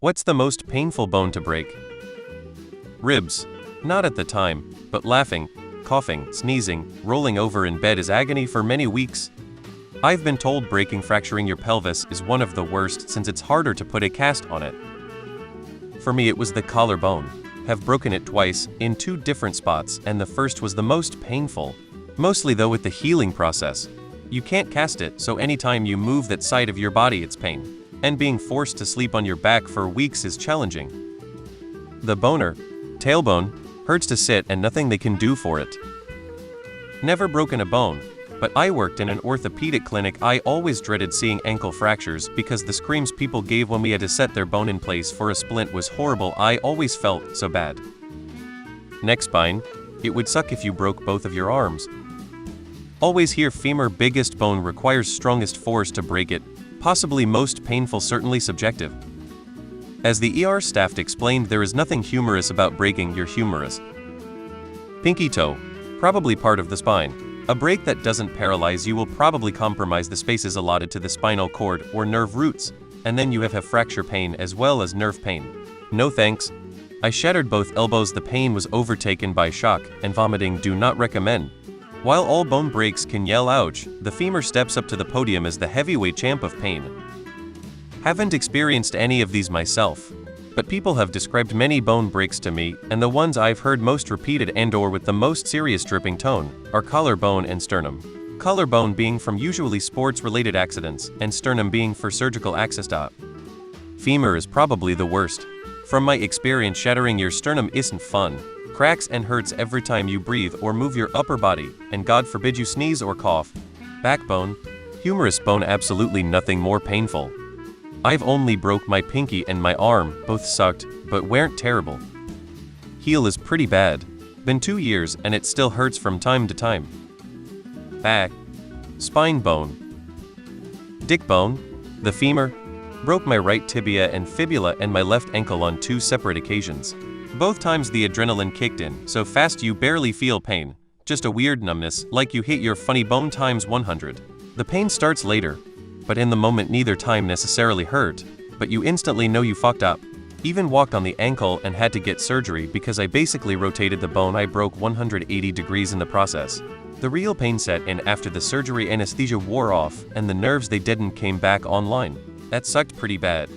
What's the most painful bone to break? Ribs. Not at the time, but laughing, coughing, sneezing, rolling over in bed is agony for many weeks. I've been told fracturing your pelvis is one of the worst since it's harder to put a cast on it. For me it was the collarbone. Have broken it twice, in 2 different spots, and the first was the most painful. Mostly though with the healing process. You can't cast it, so anytime you move that side of your body it's pain. And being forced to sleep on your back for weeks is challenging. The boner, tailbone, hurts to sit and nothing they can do for it. Never broken a bone, but I worked in an orthopedic clinic. I always dreaded seeing ankle fractures because the screams people gave when we had to set their bone in place for a splint was horrible. I always felt so bad. Neck spine, it would suck if you broke both of your arms. Always hear femur biggest bone requires strongest force to break it, possibly most painful, certainly subjective. As the ER staff explained, there is nothing humorous about breaking your humerus. Pinky toe, probably part of the spine. A break that doesn't paralyze you will probably compromise the spaces allotted to the spinal cord or nerve roots, and then you have fracture pain as well as nerve pain. No thanks. I shattered both elbows. The pain was overtaken by shock and vomiting. Do not recommend. While all bone breaks can yell ouch, the femur steps up to the podium as the heavyweight champ of pain. Haven't experienced any of these myself, but people have described many bone breaks to me, and the ones I've heard most repeated and/or with the most serious dripping tone are collarbone and sternum. Collarbone being from usually sports-related accidents, and sternum being for surgical access. Femur is probably the worst. From my experience, shattering your sternum isn't fun. Cracks and hurts every time you breathe or move your upper body, and God forbid you sneeze or cough. Backbone, humerus bone, absolutely nothing more painful. I've only broke my pinky and my arm, both sucked, but weren't terrible. Heel is pretty bad. Been 2 years and it still hurts from time to time. Back, spine bone, dick bone, the femur, broke my right tibia and fibula and my left ankle on 2 separate occasions. Both times the adrenaline kicked in, so fast you barely feel pain, just a weird numbness, like you hit your funny bone times 100. The pain starts later, but in the moment neither time necessarily hurt, but you instantly know you fucked up. Even walked on the ankle and had to get surgery because I basically rotated the bone. I broke 180 degrees in the process. The real pain set in after the surgery. Anesthesia wore off and the nerves they didn't came back online. That sucked pretty bad.